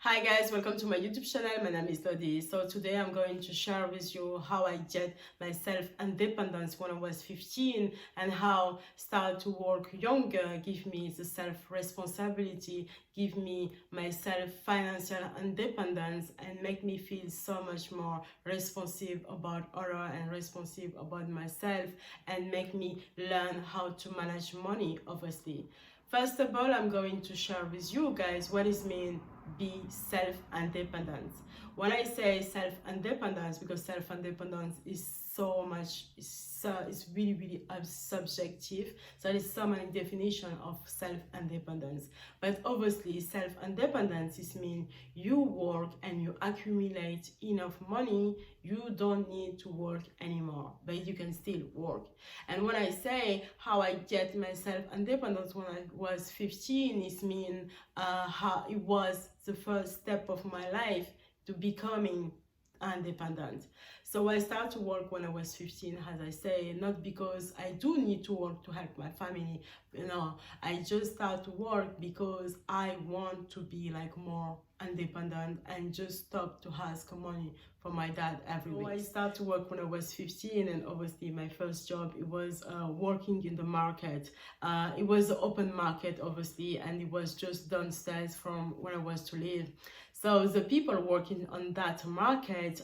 Hi guys, welcome to my YouTube channel. My name is Lodi. So today I'm going to share with you how I get my self-independence when I was 15 and how start to work younger give me the self-responsibility, give me my self-financial independence and make me feel so much more responsive about other and responsive about myself and make me learn how to manage money, obviously. First of all, I'm going to share with you guys what is mean be self-independent. When I say self-independence, because self-independence is so much, it's really subjective. So there's so many definition of self-independence. But obviously, self-independence is mean you work and you accumulate enough money. You don't need to work anymore, but you can still work. And when I say how I get my self-independence when I was 15, is mean how it was the first step of my life to becoming independent. So I started to work when I was 15, as I say, not because I do need to work to help my family, I just start to work because I want to be like more independent and just stop to ask money from my dad every week. I started to work when I was 15, and obviously my first job, it was working in the market. It was the open market, obviously, and it was just downstairs from where I was to live. So the people working on that market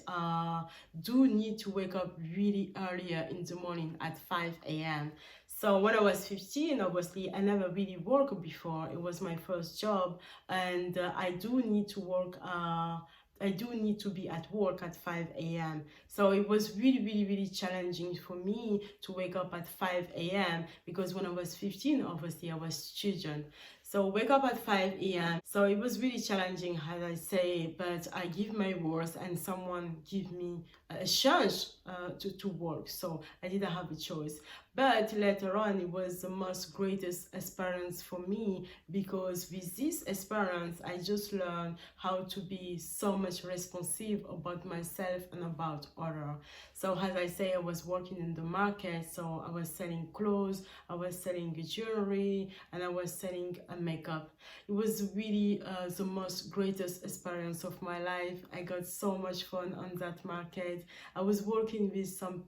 do need to wake up really earlier in the morning at 5 a.m. So when I was 15, obviously, I never really worked before. It was my first job, and I do need to work. I do need to be at work at 5 a.m. So it was really challenging for me to wake up at 5 a.m. because when I was 15, obviously, I was children. So wake up at 5 a.m. So it was really challenging, as I say, but I give my worst and someone give me a chance to work. So I didn't have a choice. But later on, it was the most greatest experience for me because with this experience, I just learned how to be so much responsive about myself and about others. So as I say, I was working in the market, so I was selling clothes, I was selling jewelry, and I was selling makeup. It was really the most greatest experience of my life. I got so much fun on that market. I was working with some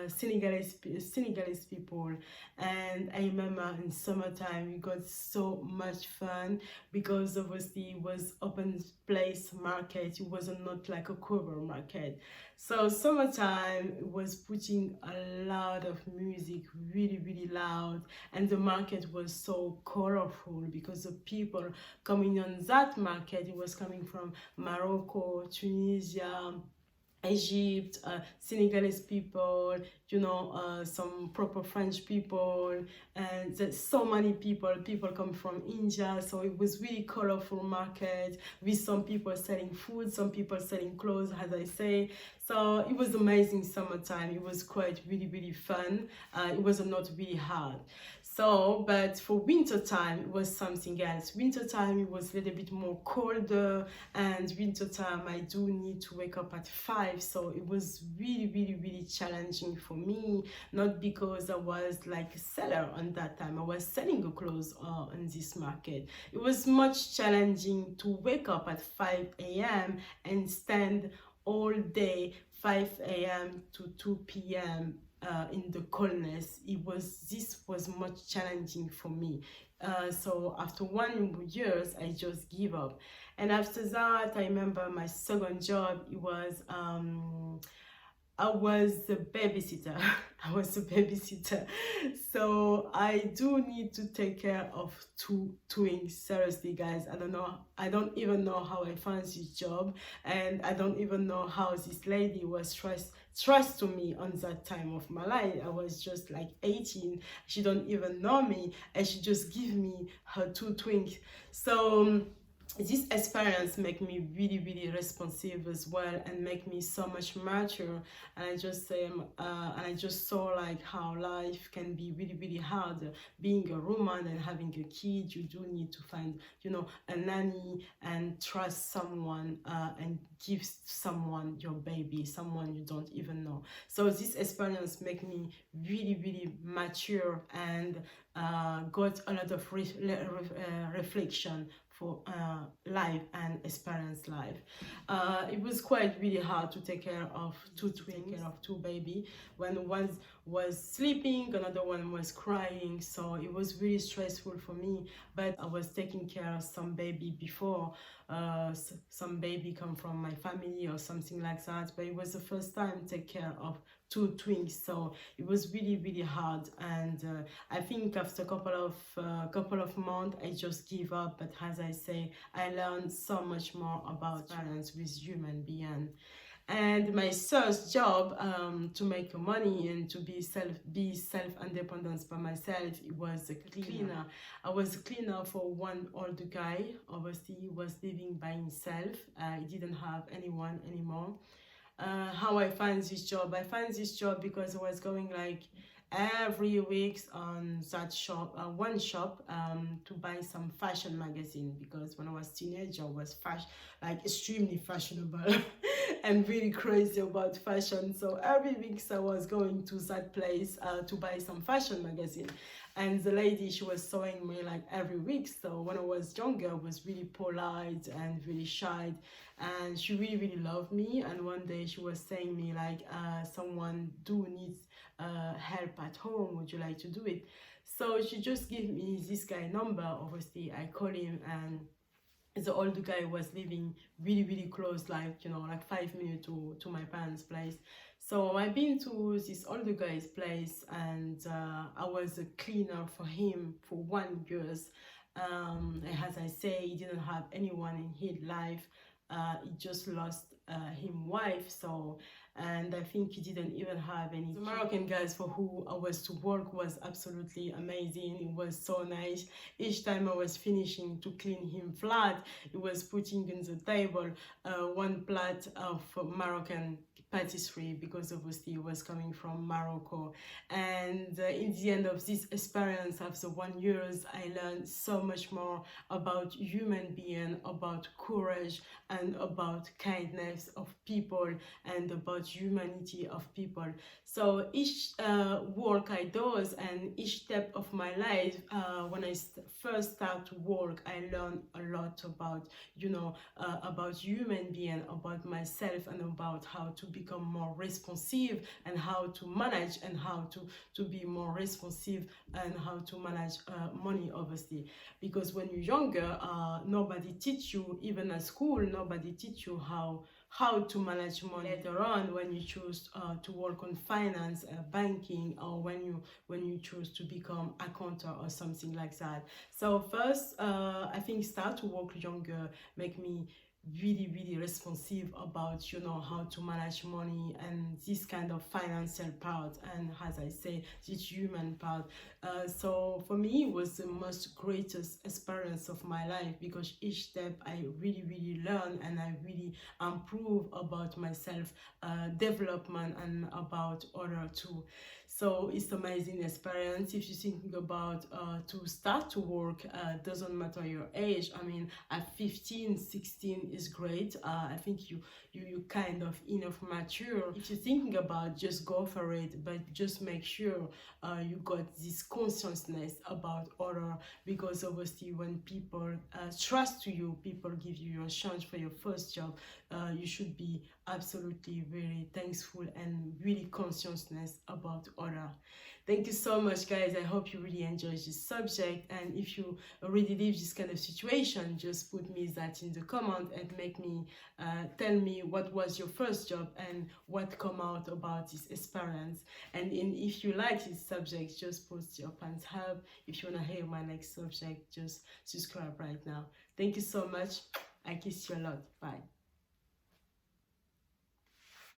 Senegalese people, and I remember in summertime we got so much fun because obviously it was open place market. It was not like a cover market. So summertime was putting a lot of music, really loud, and the market was so colorful because the people coming on that market, it was coming from Morocco, Tunisia, Egypt, Senegalese people, some proper French people, and there's so many people come from India. So it was really colorful market with some people selling food, some people selling clothes, as I say. So it was amazing summertime. It was quite really fun. It was not really hard. So, but for winter time, it was something else. Winter time, it was a little bit more colder, and winter time, I do need to wake up at 5. So it was really challenging for me, not because I was like a seller on that time. I was selling clothes on this market. It was much challenging to wake up at 5 a.m. and stand all day 5 a.m. to 2 p.m. In the coldness. This was much challenging for me. So after 1 year, I just give up. And after that, I remember my second job. It was I was a babysitter. I was a babysitter. So I do need to take care of two twins. Seriously, guys, I don't know. I don't even know how I found this job, and I don't even know how this lady was trust to me on that time of my life. I was just like 18. She don't even know me, and she just give me her two twins. So this experience make me really responsive as well, and make me so much mature. And I just say and I just saw like how life can be really hard. Being a woman and having a kid, you do need to find a nanny and trust someone and give someone your baby, someone you don't even know. So this experience make me really mature and got a lot of reflection for life and experience life. It was quite really hard to take care of two baby. When one was sleeping, another one was crying, so it was really stressful for me. But I was taking care of some baby before, some baby come from my family or something like that, but it was the first time to take care of two twins, so it was really hard. And I think after a couple of months I just give up. But as I say, I learned so much more about balance with human being. And my first job, to make money and to be self-independent by myself, it was a cleaner. I was a cleaner for one older guy. Obviously he was living by himself, he didn't have anyone anymore. How I find this job? I find this job because I was going like every week on that shop, one shop, to buy some fashion magazine, because when I was teenager I was like extremely fashionable and really crazy about fashion. So every week I was going to that place to buy some fashion magazine. And the lady, she was sewing me like every week. So when I was younger, I was really polite and really shy, and she really loved me. And one day she was saying me like, someone do needs help at home, would you like to do it? So she just gave me this guy number. Obviously I call him, and the older guy was living really close, like, you know, like 5 minutes to my parents' place. So I've been to this older guy's place, and I was a cleaner for him for 1 year. As I say, he didn't have anyone in his life. He just lost his wife, so, and I think he didn't even have any. The Moroccan guys for who I was to work was absolutely amazing. It was so nice. Each time I was finishing to clean him flat, he was putting on the table one plate of Moroccan patisserie, because obviously it was coming from Morocco. And in the end of this experience, after 1 year, I learned so much more about human being, about courage, and about kindness of people, and about humanity of people. So each work I do, and each step of my life, when I first start to work, I learned a lot about, you know, about human being, about myself, and about how to become more responsive, and how to manage, and how to be more responsive, and how to manage money, obviously. Because when you're younger, nobody teach you, even at school, nobody teach you how to manage money. Later on, when you choose to work on finance, banking, or when you choose to become accountant or something like that. So first, I think start to work younger make me really responsive about, you know, how to manage money and this kind of financial part, and as I say, this human part. So for me, it was the most greatest experience of my life, because each step I really learn, and I really improve about myself, development, and about other too. So it's amazing experience. If you're thinking about to start to work, doesn't matter your age. I mean, at 15, 16 is great. I think you kind of enough mature. If you're thinking about, just go for it, but just make sure you got this consciousness about other, because obviously when people trust you, people give you your chance for your first job, you should be absolutely very thankful and really consciousness about other. Thank you so much, guys. I hope you really enjoyed this subject, and if you already live this kind of situation, just put me that in the comment and make me tell me what was your first job and what come out about this experience. And if you like this subject, just post your thumbs up. If you want to hear my next subject, just subscribe right now. Thank you so much. I kiss you a lot. Bye.